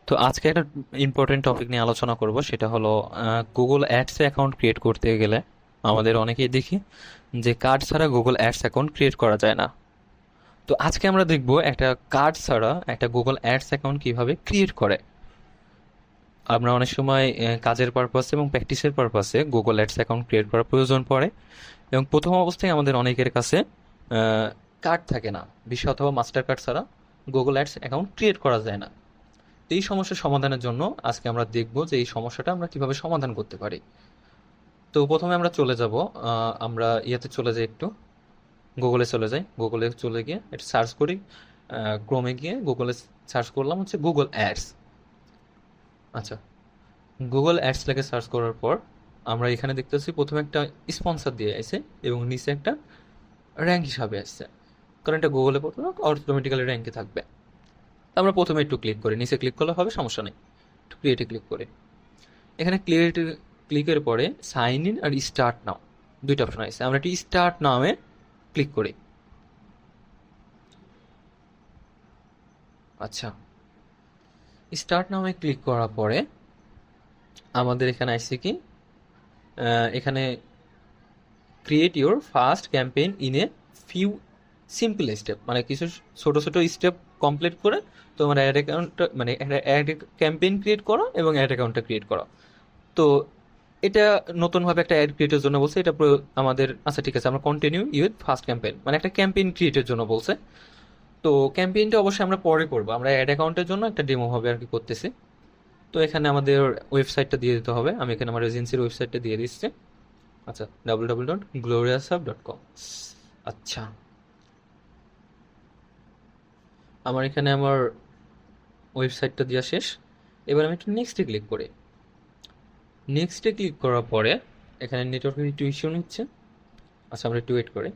তো আজকে একটা ইম্পর্টেন্ট টপিক নিয়ে আলোচনা করব, সেটা হলো গুগল অ্যাডস অ্যাকাউন্ট ক্রিয়েট করতে গেলে আমাদের অনেকেই দেখি যে কার্ড ছাড়া গুগল অ্যাডস অ্যাকাউন্ট ক্রিয়েট করা যায় না। তো আজকে আমরা দেখব একটা কার্ড ছাড়া একটা গুগল অ্যাডস অ্যাকাউন্ট কিভাবে ক্রিয়েট করে। আমরা অনেক সময় কাজের পারপাসে এবং প্র্যাকটিসের পারপাসে গুগল অ্যাডস অ্যাকাউন্ট ক্রিয়েট করার প্রয়োজন পড়ে, এবং প্রথম অবস্থায় আমাদের অনেকের কাছে কার্ড থাকে না, ভিসা অথবা মাস্টার কার্ড ছাড়া গুগল অ্যাডস অ্যাকাউন্ট ক্রিয়েট করা যায় না। তো এই সমস্যা সমাধানের জন্য আজকে আমরা দেখব যে এই সমস্যাটা আমরা কিভাবে সমাধান করতে পারি। তো প্রথমে আমরা চলে যাব, আমরা ইয়েতে চলে যাই, একটু গুগলে চলে যাই। গুগলে চলে গিয়ে এটা সার্চ করি, ক্রোমে গিয়ে গুগলে সার্চ করলাম হচ্ছে গুগল অ্যাডস। আচ্ছা, গুগল অ্যাডস লেগে সার্চ করার পর আমরা এখানে দেখতেছি প্রথমে একটা স্পন্সর দিয়ে আসছে এবং নিচে একটা র্যাঙ্ক হিসাবে আসছে, কারণ এটা গুগলে পড়লে অটোমেটিক্যালি র্যাঙ্কে থাকবে। আমরা প্রথমে একটু ক্লিক করি, নিচে ক্লিক করলে হবে, সমস্যা নেই। একটু ক্রিয়েটে ক্লিক করি। এখানে ক্লিকের পরে সাইন ইন আর স্টার্ট নাও দুইটা অপশন আছে, আমরা একটি স্টার্ট নামে ক্লিক করি। আচ্ছা, স্টার্ট নামে ক্লিক করার পরে আমাদের এখানে আসছে কি, এখানে create your first campaign in a few simple step, মানে কিছু ছোট ছোট স্টেপ কমপ্লিট করে তোমার অ্যাড অ্যাকাউন্টটা, মানে একটা অ্যাড ক্যাম্পেইন ক্রিয়েট করো এবং অ্যাড অ্যাকাউন্টটা ক্রিয়েট করো। তো এটা নতুনভাবে একটা অ্যাড ক্রিয়েটের জন্য বলছে, এটা আমাদের আচ্ছা ঠিক আছে, আমরা কন্টিনিউ উইথ ফার্স্ট ক্যাম্পেইন, মানে একটা ক্যাম্পেইন ক্রিয়েটের জন্য বলছে। তো ক্যাম্পেইনটা অবশ্যই আমরা পরে করবো, আমরা অ্যাড অ্যাকাউন্টের জন্য একটা ডেমো হবে আর কি করতেছি। তো এখানে আমাদের ওয়েবসাইটটা দিয়ে দিতে হবে, আমি এখানে আমার এজেন্সির ওয়েবসাইটটা দিয়ে দিচ্ছি। আচ্ছা, www.glorioushub.com। আচ্ছা, আমার এখানে আমার ওয়েবসাইটটা দেওয়া শেষ। এবার আমি একটু নেক্সটে ক্লিক করি। নেক্সটে ক্লিক করার পরে এখানে নেটওয়ার্কের একটু ইস্যু নিচ্ছে। আচ্ছা, আমরা একটু ওয়েট করি।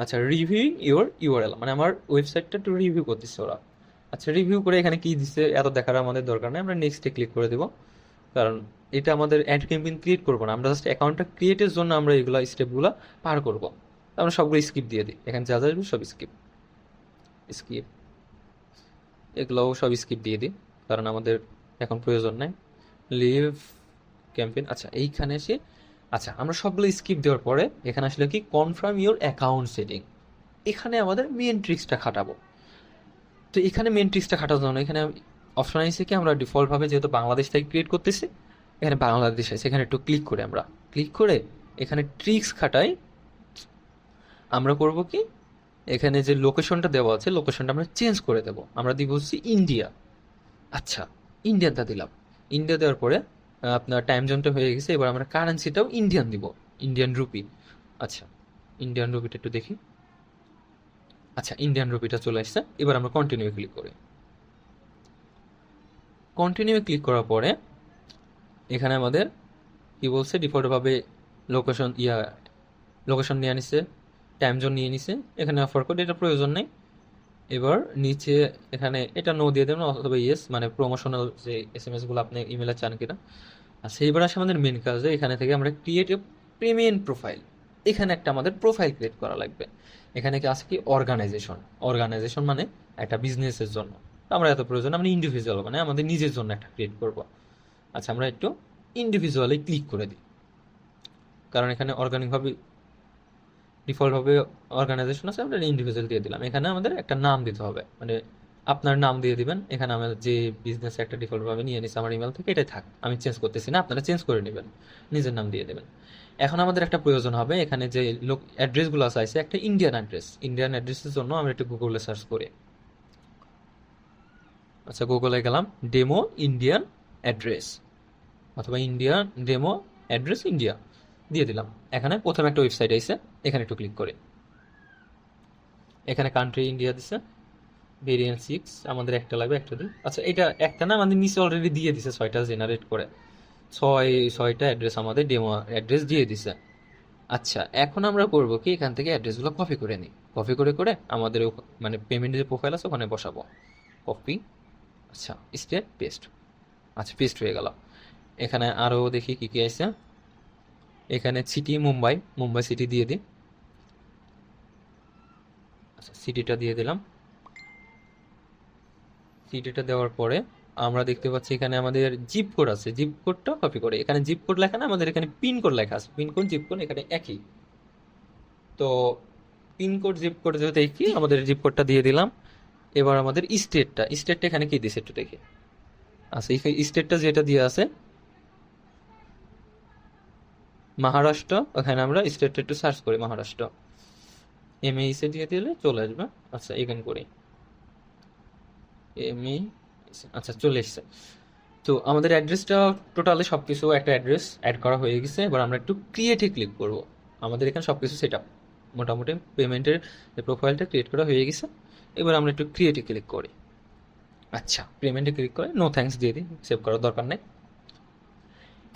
আচ্ছা, রিভিউ ইউর ইউআরএল, মানে আমার ওয়েবসাইটটা একটু রিভিউ করতেছে ওরা। আচ্ছা, রিভিউ করে এখানে কি দিচ্ছে এত দেখার আমাদের দরকার নেই, আমরা নেক্সটে ক্লিক করে দেবো। কারণ এটা আমাদের অ্যাড ক্যাম্পেইন ক্রিয়েট করবো না, আমরা জাস্ট অ্যাকাউন্টটা ক্রিয়েটের জন্য আমরা এগুলো স্টেপগুলো পার করবো। আমরা সবগুলো স্কিপ দিয়ে দিই, এখানে যা যা আসবে সব স্কিপ স্কিপ, এগুলোও সব স্কিপ দিয়ে দিই, কারণ আমাদের এখন প্রয়োজন নাই। লিভ ক্যাম্পেইন, আচ্ছা এইখানে এসে, আচ্ছা আমরা সবগুলো স্কিপ দেওয়ার পরে এখানে আসলে কি কনফার্ম ইউর অ্যাকাউন্ট সেটিং, এখানে আমাদের মেন ট্রিক্সটা খাটাবো। তো এখানে মেন ট্রিক্সটা খাটানোর জন্য এখানে অপশন আছে কি, আমরা ডিফল্টভাবে যেহেতু বাংলাদেশ থেকে ক্রিয়েট করতেছি, এখানে বাংলাদেশ আছে, এখানে একটু ক্লিক করে আমরা ক্লিক করে এখানে ট্রিক্স খাটাই। আমরা করব কি, এখানে যে লোকেশনটা দেওয়া আছে লোকেশনটা আমরা চেঞ্জ করে দেব, আমরা দিব হচ্ছে ইন্ডিয়া। আচ্ছা, ইন্ডিয়ানটা দিলাম। ইন্ডিয়া দেওয়ার পরে আপনার টাইম জোনটা হয়ে গেছে, এবার আমরা কারেন্সিটাও ইন্ডিয়ান দিব, ইন্ডিয়ান রুপি। আচ্ছা, ইন্ডিয়ান রুপিটা একটু দেখি। আচ্ছা, ইন্ডিয়ান রুপিটা চলে আসছে, এবার আমরা কন্টিনিউ ক্লিক করি। কন্টিনিউ ক্লিক করার পরে এখানে আমাদের কি বলছে, ডিফল্টভাবে লোকেশন লোকেশন নিয়ে নিছে, টাইম জোন নিয়ে নিছে, এখানে অফার কোড এটা প্রয়োজন নেই। এবার নিচে এখানে এটা নো দিয়ে দেবেন অথবা ইয়েস, মানে প্রমোশনাল যে এস এম এসগুলো আপনি ইমেলে চান কিনা। আচ্ছা, এবার আসে আমাদের মেন কাজে, এখানে থেকে আমরা ক্রিয়েট এ প্রিমিয়াম প্রোফাইল, এখানে একটা আমাদের প্রোফাইল ক্রিয়েট করা লাগবে। এখানে কি আছে কি, অর্গানাইজেশন, অর্গানাইজেশন মানে একটা বিজনেসের জন্য। তো আমরা এত প্রয়োজন, আমরা ইন্ডিভিজুয়াল মানে আমাদের নিজের জন্য একটা ক্রিয়েট করব। আচ্ছা, আমরা একটু ইন্ডিভিজুয়ালি ক্লিক করে দিই, কারণ এখানে অর্গানিকভাবে ডিফল্টভাবে অর্গানাইজেশন আছে, আমরা ইন্ডিভিজুয়াল দিয়ে দিলাম। এখানে আমাদের একটা নাম দিতে হবে, মানে আপনার নাম দিয়ে দিবেন। এখানে আমাদের যে বিজনেস একটা ডিফল্টভাবে নিয়ে নিচ্ছে আমার ইমেল থেকে, এটাই থাক, আমি চেঞ্জ করতেছি না, আপনারা চেঞ্জ করে নেবেন, নিজের নাম দিয়ে দেবেন। এখন আমাদের একটা প্রয়োজন হবে, এখানে যে লোক অ্যাড্রেসগুলো আছে একটা ইন্ডিয়ান অ্যাড্রেস, ইন্ডিয়ান অ্যাড্রেসের জন্য আমরা একটু গুগলে সার্চ করি। আচ্ছা, গুগলে গেলাম, ডেমো ইন্ডিয়ান অ্যাড্রেস অথবা ইন্ডিয়ান ডেমো অ্যাড্রেস ইন্ডিয়া দিয়ে দিলাম। এখানে প্রথমে একটা ওয়েবসাইট আছে, এখানে একটু ক্লিক করি। এখানে কান্ট্রি ইন্ডিয়া দিছে, ভেরিয়েন্ট 6 আমাদের একটা লাগবে, একটা দিই। আচ্ছা, এটা একটা না, আমাদের নিচে অলরেডি দিয়ে দিছে 6টা জেনারেট করে, ছয়টা অ্যাড্রেস আমাদের ডেমো অ্যাড্রেস দিয়ে দিছে। আচ্ছা, এখন আমরা করবো কি, এখান থেকে অ্যাড্রেসগুলো কপি করে নিই, কপি করে করে আমাদের মানে পেমেন্টের যে প্রোফাইল আছে ওখানে বসাবো। কপি, আচ্ছা স্টেপ পেস্ট, আচ্ছা পেস্ট হয়ে গেল। এখানে আরও দেখি কি কি আছে, এখানে সিটি মুম্বাই, মুম্বাই সিটি দিয়ে দিই। আচ্ছা, সিটিটা দিয়ে দিলাম। সিটিটা দেওয়ার পরে আমরা দেখতে পাচ্ছি এখানে আমাদের জিপ কোড আছে, জিপ কোডটা কপি করে এখানে জিপ কোড লেখা না, আমাদের এখানে পিন কোড লেখা আছে, পিন কোড জিপ কোড এখানে একই। তো পিন কোড জিপ কোড যেহেতু একই, আমাদের জিপ কোডটা দিয়ে দিলাম। এবার আমাদের স্টেটটা এখানে কি দিছে একটু দেখি। আচ্ছা, এই স্টেটটা যেটা দিয়ে আছে মহারাষ্ট্র, ওখানে আমরা স্টেটটা একটু সার্চ করি মহারাষ্ট্র, এমএইসে দিয়ে দিলে চলে আসবে। আচ্ছা, এখানে করি এমএই, আচ্ছা চলে এসছে। তো আমাদের অ্যাড্রেসটা টোটালি সব কিছু একটা অ্যাড্রেস অ্যাড করা হয়ে গেছে। এবার আমরা একটু ক্রিয়েটে ক্লিক করব। আমাদের এখানে সব কিছু সেট আপ, মোটামুটি পেমেন্টের যে প্রোফাইলটা ক্রিয়েট করা হয়ে গেছে। এবার আমরা একটু ক্রিয়েটে ক্লিক করি। আচ্ছা, পেমেন্টে ক্লিক করে নো থ্যাঙ্কস দিয়ে দিই, সেভ করার দরকার নেই।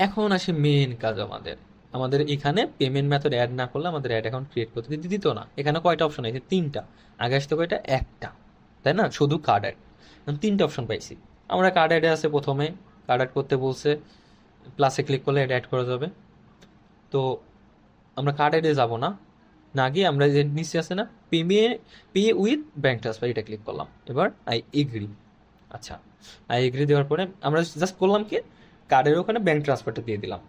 এখন আসে মেন কাজ আমাদের। আমাদের এখানে পেমেন্ট মেথড অ্যাড না করলে আমাদের অ্যাড অ্যাকাউন্ট ক্রিয়েট করতে দিত না। এখানে কয়টা অপশন আছে? তিনটা। আগে আসতে কয়টা? একটা, তাই না? শুধু কার্ড অ্যাড, তিনটা অপশন পাইছি। আমরা কার্ড অ্যাডে আছে প্রথমে, কার্ড অ্যাড করতে বলছে, প্লাসে ক্লিক করলে এটা অ্যাড করা যাবে। তো আমরা কার্ড অ্যাডে যাবো না, না গিয়ে আমরা যে নিচে আছে না পে উইথ ব্যাঙ্ক ট্রান্সফার, এটা ক্লিক করলাম। এবার আই এগ্রি। আচ্ছা, আই এগ্রি দেওয়ার পরে আমরা জাস্ট করলাম কি, কার্ডের ওখানে ব্যাঙ্ক ট্রান্সফারটা দিয়ে দিলাম।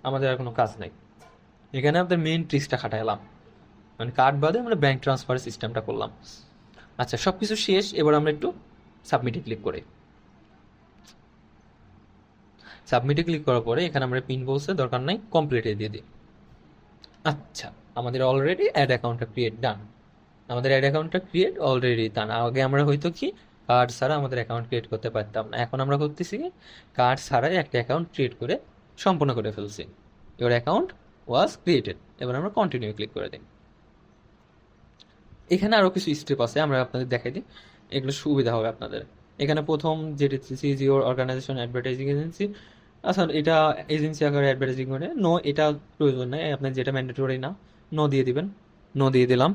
আমাদের আর কোনো কাজ নাই। এখানে আমাদের মেইন ট্রিক্সটা খাটাইলাম, মানে কার্ড বাদে আমরা ব্যাঙ্ক ট্রান্সফার সিস্টেমটা করলাম। আচ্ছা, সব কিছু শেষ। এবার আমরা একটু সাবমিটে ক্লিক করি। সাবমিটে ক্লিক করার পরে এখানে আমরা পিন বলছে দরকার নাই, কমপ্লিটে দিয়ে দিই। আচ্ছা, আমাদের অলরেডি অ্যাড অ্যাকাউন্টটা ক্রিয়েট ডান। আমাদের অ্যাড অ্যাকাউন্টটা ক্রিয়েট অলরেডি ডান। আগে আমরা হয়তো কি কার্ড ছাড়া আমাদের অ্যাকাউন্ট ক্রিয়েট করতে পারতাম না, এখন আমরা করতেছি কি কার্ড ছাড়াই একটা অ্যাকাউন্ট ক্রিয়েট করে সম্পূর্ণ করে ফেলছি। Your account was created. এবার আমরা কন্টিনিউ ক্লিক করে দিই। এখানে আরও কিছু স্টেপ আছে, আমরা আপনাদের দেখাই দিই, এগুলো সুবিধা হবে আপনাদের। এখানে প্রথম যেটা is your organisation advertising agency. আচ্ছা, এটা এজেন্সি আকারে অ্যাডভার্টাইজিং করে নো, এটা প্রয়োজন নেই, আপনার যেটা ম্যান্ডেটরি না, নো দিয়ে দিবেন। নো দিয়ে দিলাম।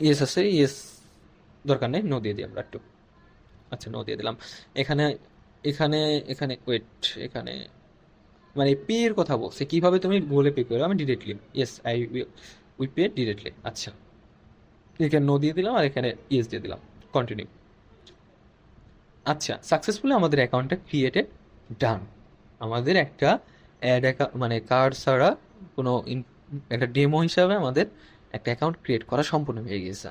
ইয়েস আছে, ইয়েস দরকার নেই, নো দিয়ে দিই আমরা একটু। আচ্ছা, নো দিয়ে দিলাম। এখানে এখানে এখানে ওয়েট, এখানে মানে পে এর কথা বলছে, কিভাবে তুমি বলে পে করো? আমি directly yes I we pay directly. আচ্ছা, এখানে নো দিয়ে দিলাম আর এখানে ইয়েস দিয়ে দিলাম, কন্টিনিউ। আচ্ছা, সাকসেসফুলি আমাদের অ্যাকাউন্টটা ক্রিয়েটেড ডান। আমাদের একটা অ্যাড অ্যাকাউন্ট মানে কার্ড ছাড়া কোনো একটা ডেমো হিসাবে আমাদের একটা অ্যাকাউন্ট ক্রিয়েট করা সম্পূর্ণ হয়ে গেছে।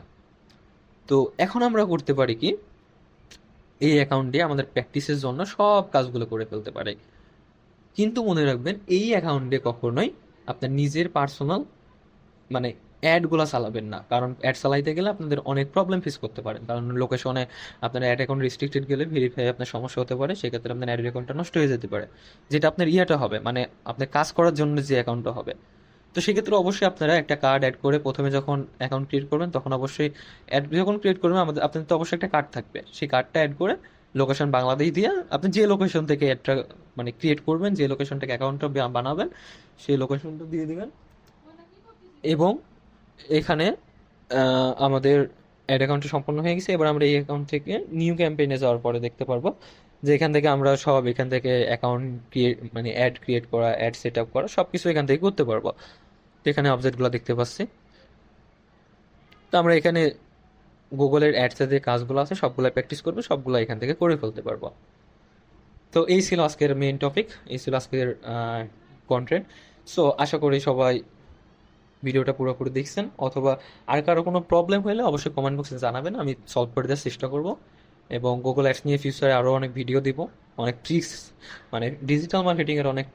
তো এখন আমরা করতে পারি কি, এই অ্যাকাউন্ট দিয়ে আমাদের প্র্যাকটিসের জন্য সব কাজগুলো করে ফেলতে পারি। কিন্তু মনে রাখবেন, এই অ্যাকাউন্টে কখনোই আপনার নিজের পার্সোনাল মানে অ্যাডগুলো চালাবেন না, কারণ অ্যাড চালাইতে গেলে আপনাদের অনেক প্রবলেম ফেস করতে পারেন। কারণ লোকেশনে আপনার অ্যাড অ্যাকাউন্ট রেস্ট্রিক্টেড গেলে ভেরিফাই আপনার সমস্যা হতে পারে, সেক্ষেত্রে আপনার অ্যাড অ্যাকাউন্টটা নষ্ট হয়ে যেতে পারে, যেটা আপনার ইয়েটা হবে মানে আপনার কাজ করার জন্য যে অ্যাকাউন্টটা হবে। তো সেক্ষেত্রে অবশ্যই আপনারা একটা কার্ড অ্যাড করে প্রথমে যখন অ্যাকাউন্ট ক্রিয়েট করবেন তখন অবশ্যই অ্যাড যখন ক্রিয়েট করবেন আমাদের আপনাদের তো অবশ্যই একটা কার্ড থাকবে, সেই কার্ডটা অ্যাড করে লোকেশন বাংলাদেশ দিয়ে আপনি যে লোকেশন থেকে অ্যাডটা মানে ক্রিয়েট করবেন, যে লোকেশন থেকে অ্যাকাউন্টটা বানাবেন, সেই লোকেশনটা দিয়ে দিবেন। এবং এখানে আমাদের অ্যাড অ্যাকাউন্টটি সম্পন্ন হয়ে গেছে। এবার আমরা এই অ্যাকাউন্ট থেকে নিউ ক্যাম্পেইনে যাওয়ার পরে দেখতে পারবো যে এখান থেকে আমরা সব এখান থেকে অ্যাকাউন্ট ক্রিয়েট মানে অ্যাড ক্রিয়েট করা, অ্যাড সেট আপ করা সব কিছু এখান থেকে করতে পারবো। তো এখানে অবজেক্টগুলো দেখতে পাচ্ছি। তো আমরা এখানে গুগলের অ্যাডসের যে কাজগুলো আছে সবগুলো প্র্যাকটিস করবো, সবগুলো এখান থেকে করে ফেলতে পারবো। তো এই ছিল আজকের মেইন টপিক, এই ছিল আজকের কন্টেন্ট। সো আশা করি সবাই ভিডিওটা পুরোপুরি দেখছেন, অথবা আর কারো কোনো প্রবলেম হলে অবশ্যই কমেন্ট বক্সে জানাবেন, আমি সলভ করে দেওয়ার চেষ্টা করব। এবং গুগল অ্যাডস নিয়ে ফিউচারে আরও অনেক ভিডিও দিব, অনেক ট্রিক্স মানে ডিজিটাল মার্কেটিংয়ের অনেক